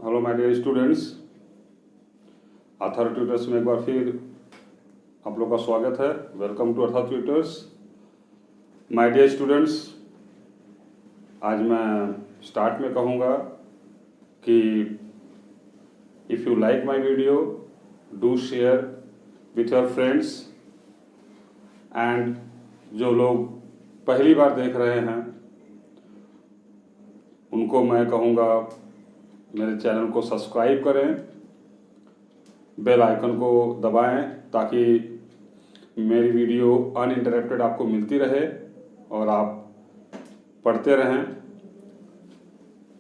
Hello my dear students, other tutors में एक बार फिर आप लोग का स्वागत है। Welcome to other tutors. My dear students, आज मैं स्टार्ट में कहूँगा कि if you like my video do share with your friends, and जो लोग पहली बार देख रहे हैं उनको मैं कहूँगा मेरे चैनल को सब्सक्राइब करें, बेल आइकन को दबाएं ताकि मेरी वीडियो अनइंटरप्टेड आपको मिलती रहे और आप पढ़ते रहें।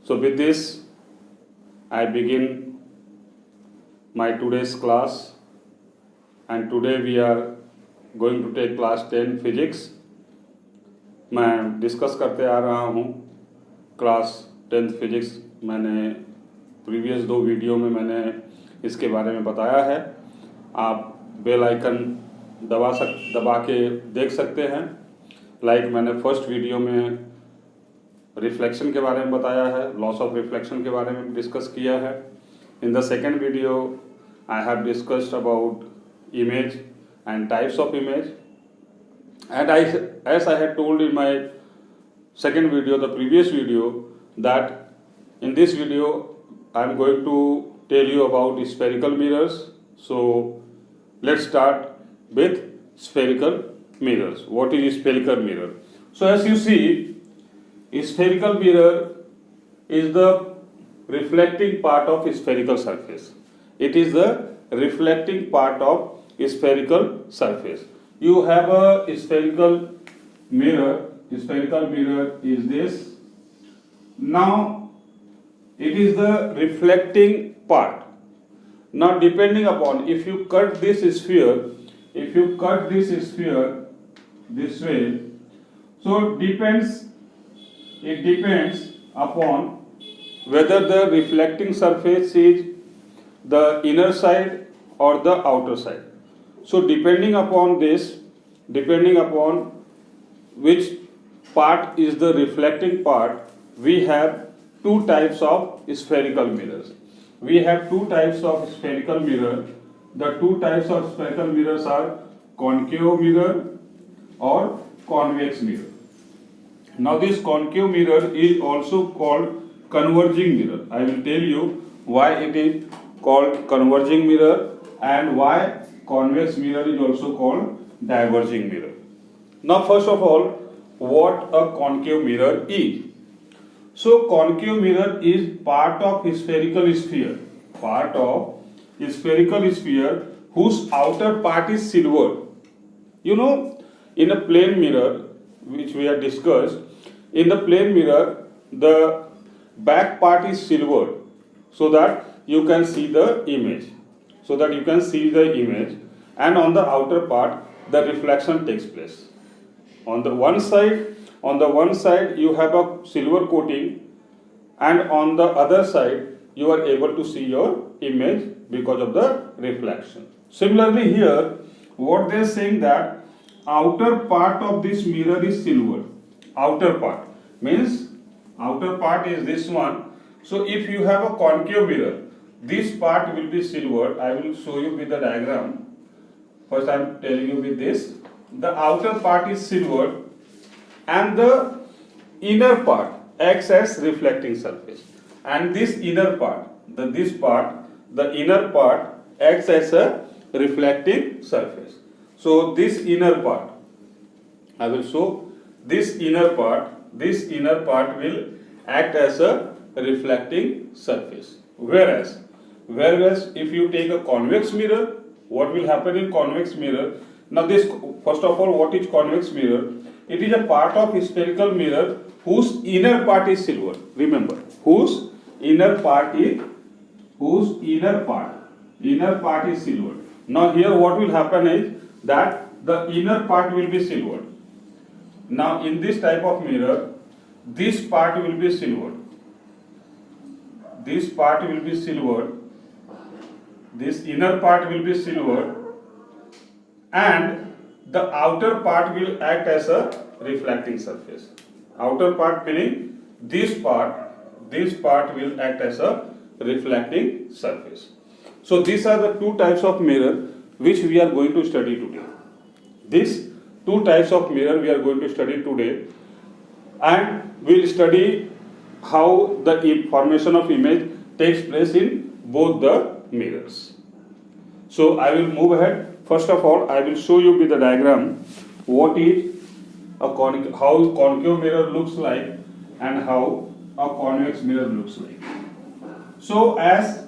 So with this I begin my today's class, and today we are going to take class 10 physics. मैं डिस्कस करते आ रहा हूँ क्लास 10th फिजिक्स। मैंने प्रीवियस 2 वीडियो में मैंने इसके बारे में बताया है। आप बेल आइकन दबा के देख सकते हैं। लाइक मैंने फर्स्ट वीडियो में रिफ्लेक्शन के बारे में बताया है, लॉस ऑफ रिफ्लेक्शन के बारे में डिस्कस किया है। In the second video I have discussed about image and types of image, and as I had told in my second video, the previous video, that in this video I am going to tell you about spherical mirrors. So let's start with spherical mirrors. What is spherical mirror? So as you see, spherical mirror is the reflecting part of spherical surface. It is the reflecting part of spherical surface. You have a spherical mirror. Spherical mirror is this. Now it is the reflecting part. Now depending upon, if you cut this sphere this way, so it depends upon whether the reflecting surface is the inner side or the outer side. So depending upon which part is the reflecting part, we have two types of spherical mirrors. We have two types of spherical mirror. The two types of spherical mirrors are concave mirror or convex mirror. Now this concave mirror is also called converging mirror. I will tell you why it is called converging mirror and why convex mirror is also called diverging mirror. Now first of all, what a concave mirror is. So concave mirror is part of spherical sphere whose outer part is silver. You know, in a plane mirror, which we have discussed, in the plane mirror the back part is silver so that you can see the image, and on the outer part the reflection takes place. On the one side you have a silver coating, and on the other side you are able to see your image because of the reflection. Similarly here, what they are saying that outer part of this mirror is silver. Outer part means outer part is this one. So if you have a concave mirror, this part will be silver. I will show you with the diagram. First I am telling you with this. The outer part is silver and the inner part acts as reflecting surface, and this inner part, the inner part acts as a reflecting surface. So this inner part, I will show, this inner part will act as a reflecting surface. Whereas if you take a convex mirror, what will happen in convex mirror? Now this, first of all, what is convex mirror? It is a part of spherical mirror whose inner part is silver. Remember, whose inner part is silver. Now here what will happen is that the inner part will be silver. Now in this type of mirror, this part will be silver. This inner part will be silver, and the outer part will act as a reflecting surface. Outer part meaning this part will act as a reflecting surface. So these are the two types of mirror which we are going to study today. These two types of mirror we are going to study today, and we'll study how the formation of image takes place in both the mirrors. So I will move ahead. First of all, I will show you with the diagram what is how concave mirror looks like and how a convex mirror looks like. So as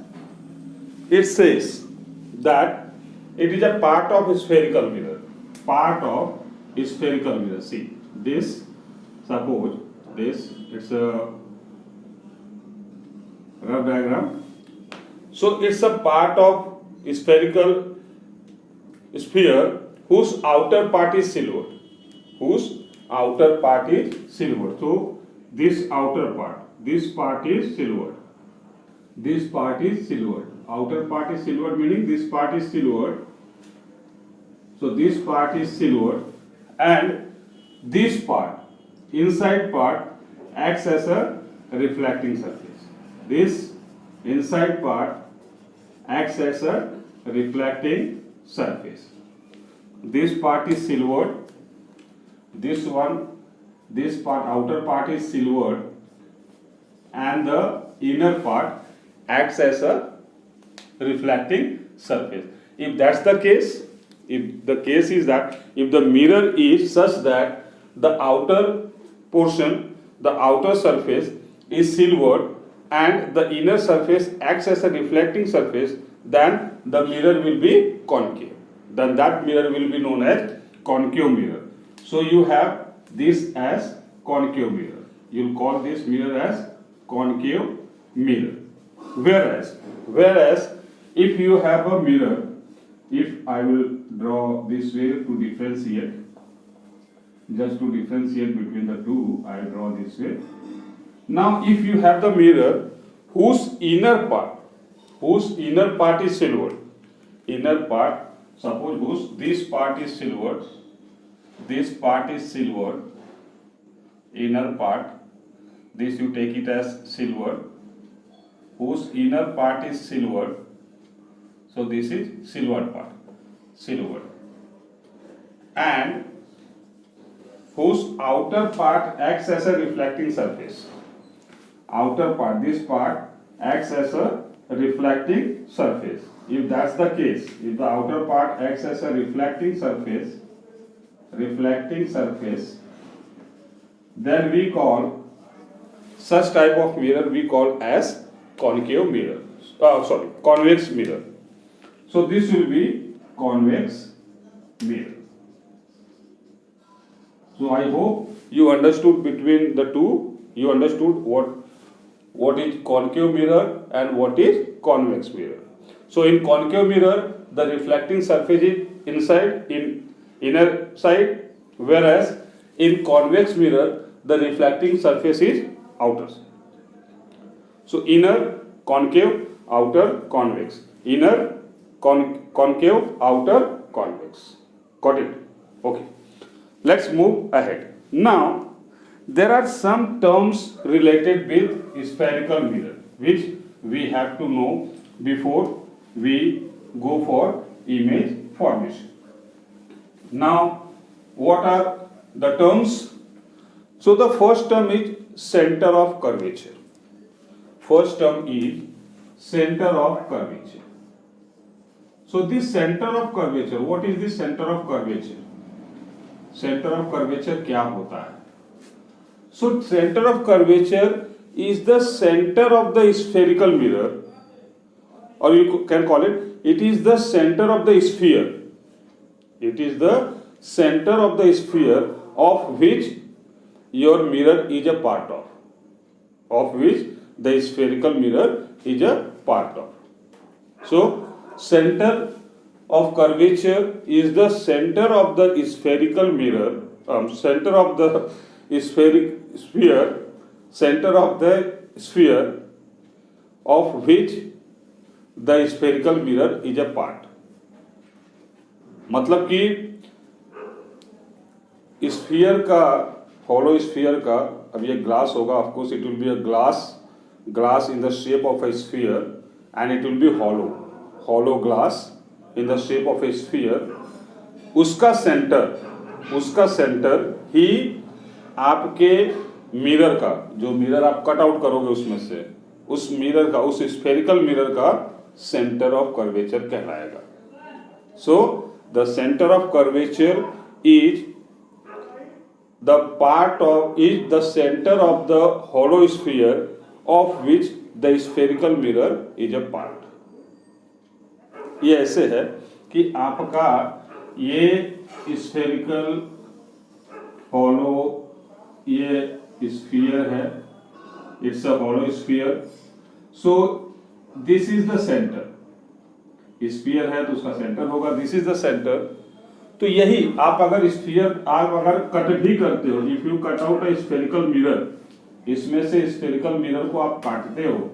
it says that it is a part of a spherical mirror. Part of a spherical mirror. See this. Suppose this. It's a rough diagram. So it's a part of a spherical sphere whose outer part is silver. Whose outer part is silver. So this outer part. This part is silver. This part is silver. Outer part is silver, meaning this part is silver. So this part is silver, and this part, inside part, acts as a reflecting surface. This inside part acts as a reflecting surface. This part is silver. This part, outer part is silver, and the inner part acts as a reflecting surface. If that's the case, if the case is that if the mirror is such that the outer portion, the outer surface is silver and the inner surface acts as a reflecting surface, then the mirror will be concave. Then that mirror will be known as concave mirror. So you have this as concave mirror. You'll call this mirror as concave mirror. Whereas if you have a mirror, if I will draw this way to differentiate, just to differentiate between the two, I draw this way. Now if you have the mirror whose inner part is silver, inner part, suppose this part is silver, this part is silver, inner part, this you take it as silver, whose inner part is silver, so this is silver part, silver, and whose outer part acts as a reflecting surface. Outer part, this part acts as a reflecting surface. If that's the case, if the outer part acts as a reflecting surface, then we call such type of mirror we call as concave mirror. Convex mirror. So this will be convex mirror. So I hope you understood between the two. You understood what is concave mirror and what is convex mirror. So in concave mirror, the reflecting surface is inside, in inner side, whereas in convex mirror, the reflecting surface is outer side. So inner concave, outer convex. Inner concave, outer convex. Got it? Okay. Let's move ahead. Now, there are some terms related with spherical mirror which we have to know before we go for image formation. Now, what are the terms? So the first term is center of curvature. First term is center of curvature. So this center of curvature, what is this center of curvature? Center of curvature क्या होता है? So center of curvature is the center of the spherical mirror, or you can call it is the center of the sphere. It is the center of the sphere of which your mirror is a part of which the spherical mirror is a part of. So center of curvature is the center of the spherical mirror, center of the sphere, center of the sphere of which the spherical mirror is a part. मतलब कि sphere का, hollow sphere का, अब ये glass होगा, of course it will be a glass glass in the shape of a sphere and it will be hollow glass in the shape of a sphere, उसका centre ही आपके mirror का, जो mirror आप cut out करोगे उसमें से, उस mirror का, उस स्फेरिकल मिरर का सेंटर ऑफ कर्वेचर कहलाएगा. So the centre of curvature is the center of the hollow sphere of which the spherical mirror is a part. ये ऐसे है कि आपका ये spherical hollow ये sphere है, it's a hollow sphere. So this is the center. sphere है तो उसका सेंटर होगा, this is the center. तो यही आप अगर स्फीयर आप अगर कट भी करते हो, if you cut out a spherical mirror, इसमें से स्फेरिकल मिरर को आप काटते हो,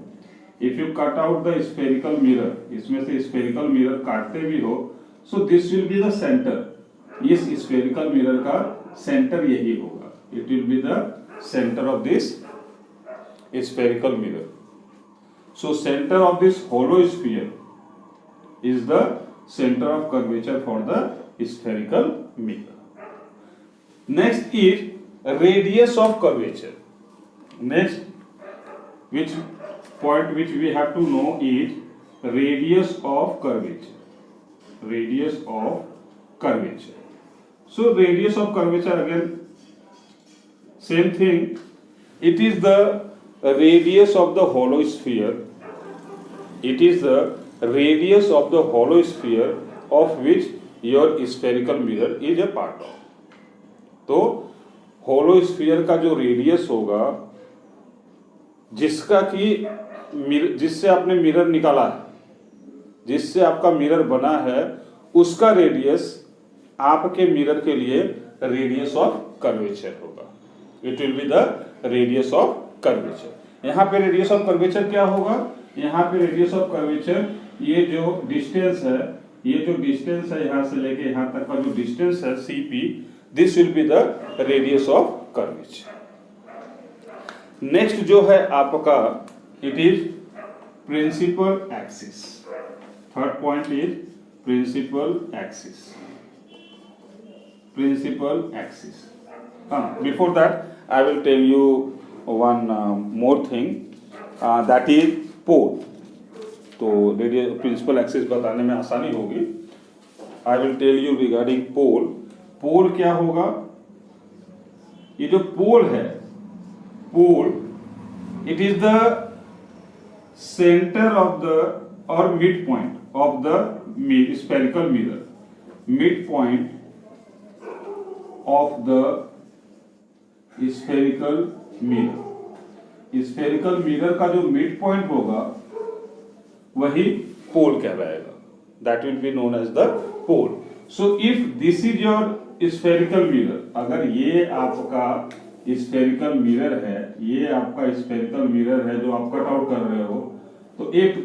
if you cut out the spherical mirror, इसमें से स्फेरिकल मिरर काटते भी हो, so this will be the centre. इस स्फेरिकल मिरर का सेंटर यही होगा, it will be the centre of this spherical mirror. So centre of this hollow sphere is the center of curvature for the spherical mirror. Next is radius of curvature. Next, which point which we have to know is radius of curvature. Radius of curvature. So radius of curvature again same thing. It is the radius of the hollow sphere. It is the radius of the hollow sphere of which your spherical mirror is a part of. तो hollow sphere का जो radius होगा, जिसका कि जिससे आपने mirror निकाला है, जिससे आपका मिरर बना है, उसका रेडियस आपके मिरर के लिए रेडियस ऑफ कर्वेचर होगा. It will be the radius of curvature. यहाँ पे रेडियस ऑफ कर्वेचर क्या होगा? यहाँ पे रेडियस ऑफ कर्वेचर, ये जो डिस्टेंस है, ये जो डिस्टेंस है यहाँ से लेके यहाँ तक का जो डिस्टेंस है CP, this will be the radius of curvature. Next जो है आपका, it is principal axis. Third point is principal axis. Principal axis. Before that I will tell you one more thing, that is pole. तो radius principal axis बताने में आसानी होगी. I will tell you regarding pole. Pole क्या होगा? ये जो pole है, pole it is the centre of the और mid point of the spherical mirror. Mid point of the spherical mirror. Spherical mirror का जो मिड पॉइंट होगा वही पोल कहलाएगा. That will be known as the pole. So if this is your spherical mirror, अगर ये आपका spherical mirror है, ये आपका स्फेरिकल मिरर है जो आप कट आउट कर रहे हो, तो if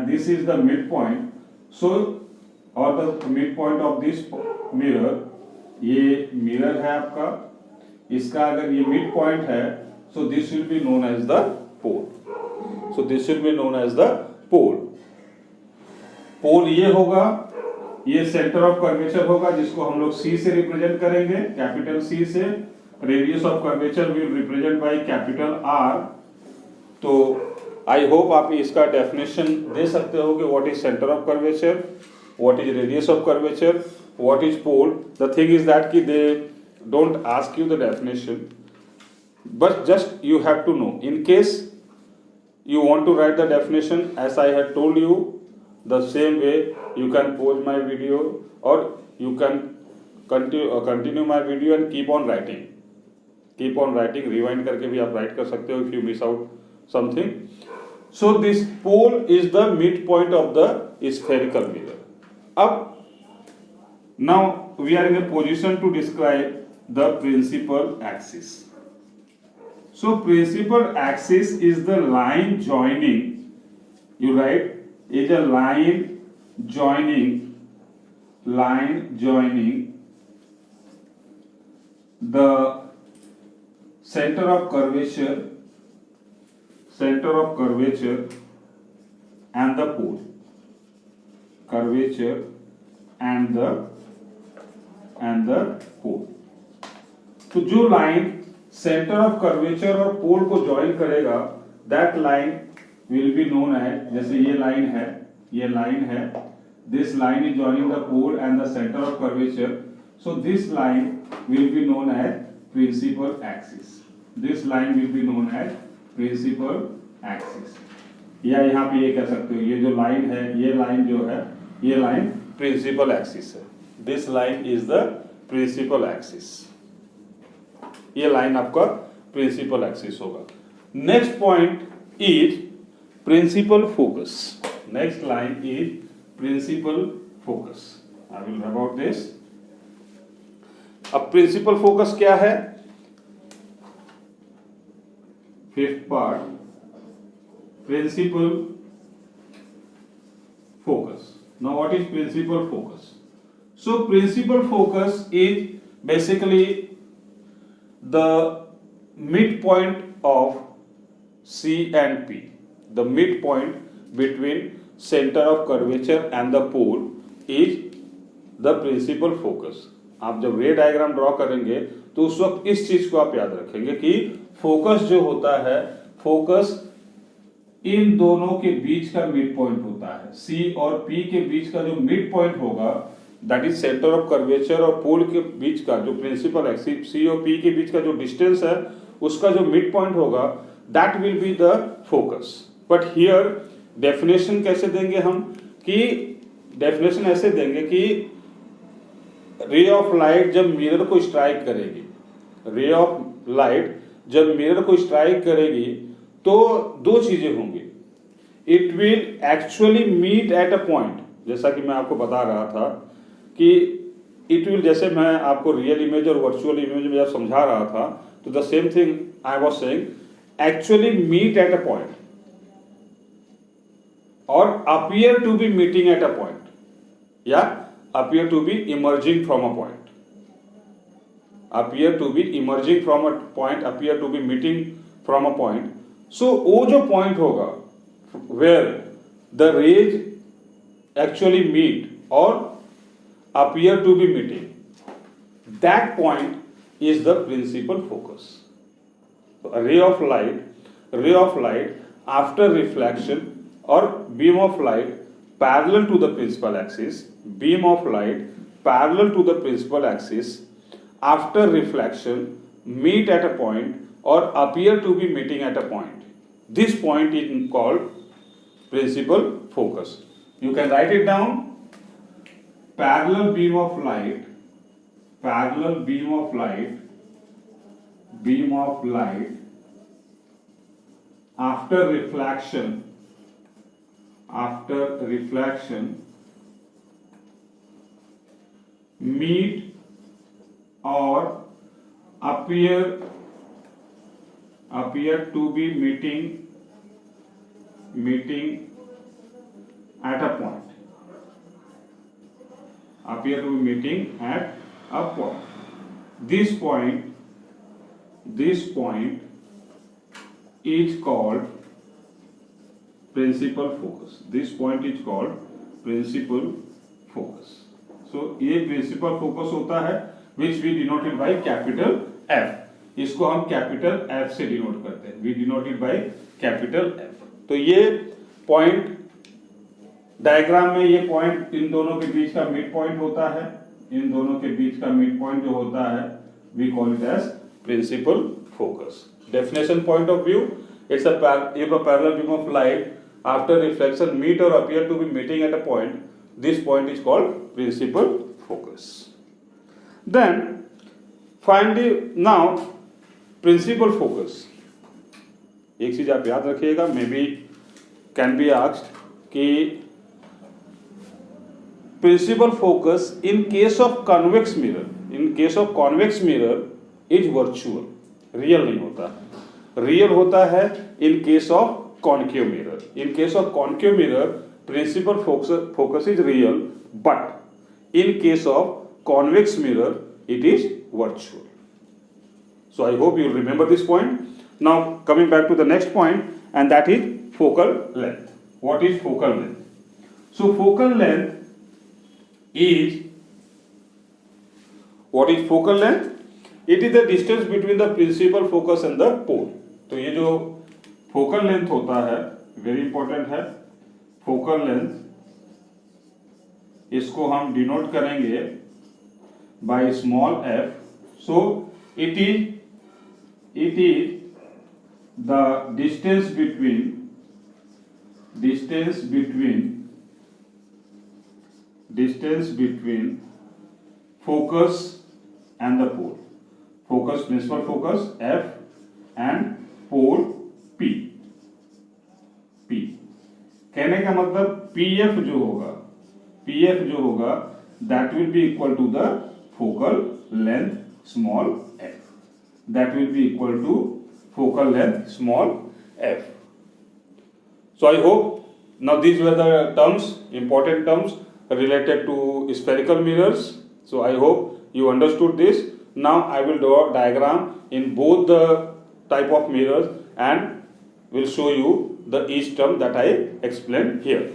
this is the mid point, so और the mid point of this mirror, ये मिरर है आपका, इसका अगर ये मिड पॉइंट है, so this will be known as the pole. So this will be known as the pole. Pole ये होगा, ये सेंटर ऑफ कर्वेचर होगा, जिसको हम लोग C से रिप्रेजेंट करेंगे, कैपिटल C से. Radius of curvature will represent by capital R. तो आई होप आप इसका डेफिनेशन दे सकते हो कि what is centre of curvature, what is radius of curvature, what is pole. The thing is that कि they don't ask you the definition, but just you have to know. In case you want to write the definition as I had told you, the same way you can pause my video or you can continue my video and keep on writing. Rewind करके भी आप write कर सकते हो if you miss out something. So this pole is the midpoint of the spherical mirror. अब now we are in a position to describe the principal axis. So principal axis is the line joining, you write, is a line joining the center of curvature center of curvature and the pole, curvature and the pole। तो जो line centre of curvature और पोल को join करेगा, that line will be known as, जैसे ये line है, this line is joining the pole and the centre of curvature, so this line will be known as principal axis, this line will be known as principal axis. या यहाँ पे ये कह सकते हो, ये जो लाइन है, ये लाइन जो है, ये लाइन प्रिंसिपल एक्सिस है, this line is the principal axis, ये लाइन आपका प्रिंसिपल एक्सिस होगा। Next point is principal focus, next line is principal focus. I will about this. अब प्रिंसिपल फोकस क्या है? Fifth part, principal focus. Now what is principal focus? So principal focus is basically the midpoint of C and P, the midpoint between center of curvature and the pole is the principal focus। आप जब रे diagram draw करेंगे तो उस वक्त इस चीज को आप याद रखेंगे कि फोकस जो होता है, फोकस इन दोनों के बीच का मिड पॉइंट होता है। C और P के बीच का जो मिड पॉइंट होगा, that is centre of curvature और पोल के बीच का जो प्रिंसिपल एक्सिस, C और P के बीच का जो डिस्टेंस है, उसका जो मिड पॉइंट होगा, that will be the focus. But here definition कैसे देंगे हम? कि डेफिनेशन ऐसे देंगे कि रे ऑफ लाइट जब मिरर को स्ट्राइक करेगी, रे ऑफ लाइट जब मिरर को स्ट्राइक करेगी तो दो चीजें होंगी। It will actually meet at a point, जैसा कि मैं आपको बता रहा था कि इट विल, जैसे मैं आपको रियल इमेज और वर्चुअल इमेज में जब समझा रहा था, तो the same thing I was saying, actually meet at a point और appear to be meeting at a point, या appear to be emerging from a point, appear to be emerging from a point, appear to be meeting from a point. So वो जो point होगा where the rays actually meet और appear to be meeting, that point is the principal focus। So a ray of light after reflection or beam of light parallel to the principal axis, beam of light parallel to the principal axis after reflection meet at a point or appear to be meeting at a point, this point is called principal focus। You can write it down, parallel beam of light, parallel beam of light, beam of light after reflection meet or appear to be meeting at a point, appear to be meeting at a point, this point is called principal focus, this point is called principal focus। so ये principal focus होता है which we denoted by capital F, इसको हम capital F से denote करते हैं, we denoted by capital F। तो ये पॉइंट डायग्राम में, ये पॉइंट इन दोनों के बीच का मिड पॉइंट होता है, इन दोनों के बीच का मिड पॉइंट जो होता है, we call it as principal focus. Definition point of view, it's a parallel beam of light after reflection meet और appear to be meeting at a point, this point is called principal focus. Then finally now principal focus, एक चीज आप याद रखिएगा, may be can be asked कि principal focus in case of convex mirror is virtual, real नहीं होता, real होता है in case of concave mirror। in case of concave mirror principal focus is real, but in case of convex mirror it is virtual। so I hope you remember this point। now coming back to the next point, and that is focal length. What is focal length? So focal length is, what is focal length? It is the distance between the principal focus and the pole. तो ये जो focal length होता है, very important है. Focal length, इसको हम denote करेंगे by small f. So it is the distance between focus and the pole. Focus, principal focus F and pole P. कहने का मतलब PF जो होगा that will be equal to the focal length small f. That will be equal to focal length small f. So I hope now these were the terms, important terms related to spherical mirrors. So I hope you understood this. Now I will draw a diagram in both the type of mirrors and will show you the each term that I explained here.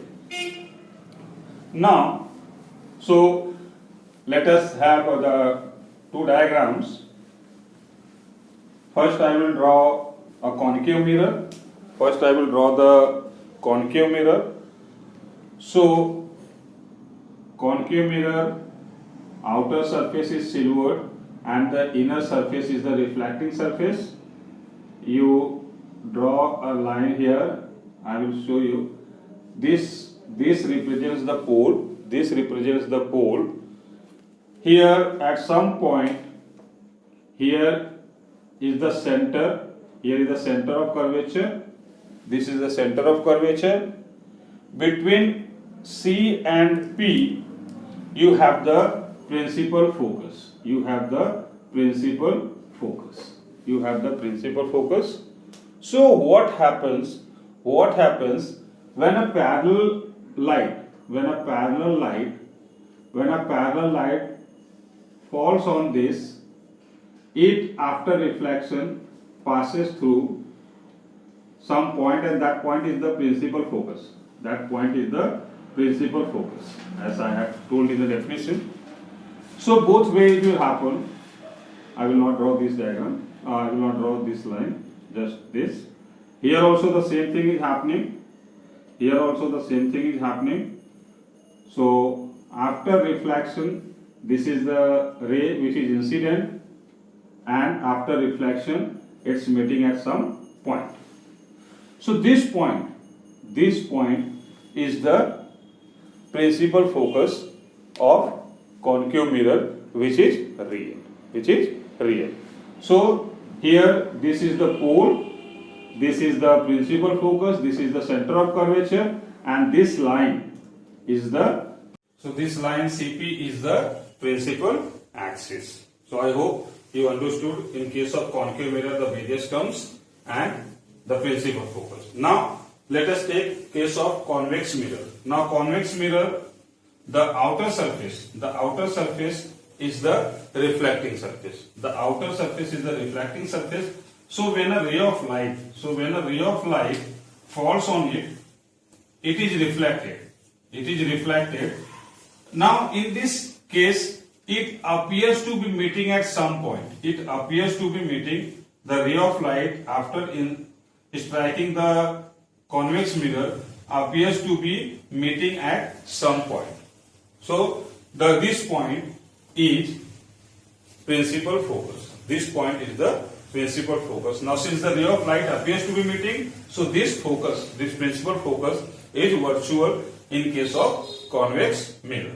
Now, so let us have the two diagrams. First I will draw a concave mirror. First I will draw the concave mirror. So concave mirror, outer surface is silvered and the inner surface is the reflecting surface. You draw a line here. I will show you. This represents the pole. This represents the pole. Here at some point, here is the center. Here is the center of curvature. This is the center of curvature. Between C and P, you have the principal focus. You have the principal focus. So what happens when a parallel light falls on this, it after reflection passes through some point, and that point is the principal focus. As I have told in the definition. So both ways will happen. I will not draw this diagram. I will not draw this line. Just this. Here also the same thing is happening. So after reflection, this is the ray which is incident, and after reflection, it's meeting at some point. So this point is the principal focus of concave mirror, which is real. So here this is the pole, this is the principal focus, this is the center of curvature, and this line is this line CP is the principal axis. So I hope you understood in case of concave mirror the various terms and the principal focus. Now let us take case of convex mirror. Now convex mirror, the outer surface is the reflecting surface. So when a ray of light falls on it, it is reflected. Now in this case, it appears to be meeting at some point. The ray of light after striking the convex mirror appears to be meeting at some point. So this point is principal focus. Now since the ray of light appears to be meeting, so this principal focus is virtual in case of convex mirror.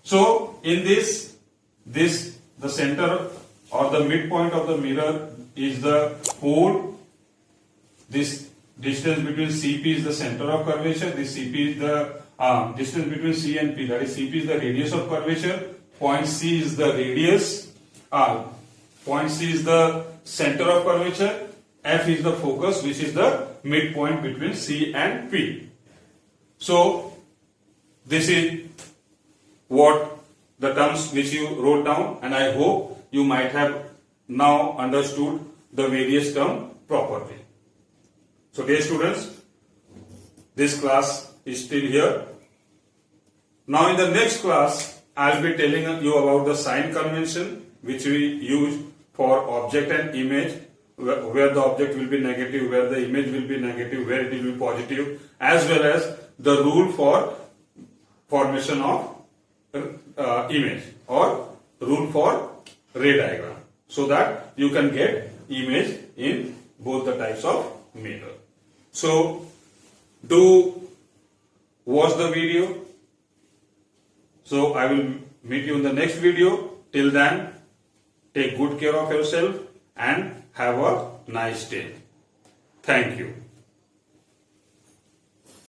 So in this the center or the midpoint of the mirror is the pole. This distance between CP is the center of curvature. This CP is the distance between C and P. That is, CP is the radius of curvature. Point C is the radius. Point C is the center of curvature. F is the focus, which is the midpoint between C and P. So this is what the terms which you wrote down, and I hope you might have now understood the various terms properly. So dear students, this class is still here. Now in the next class, I'll be telling you about the sign convention which we use for object and image, where the object will be negative, where the image will be negative, where it will be positive, as well as the rule for formation of image or rule for ray diagram, so that you can get image in both the types of mirror. So do watch the video. So I will meet you in the next video. Till then, take good care of yourself and have a nice day. Thank you.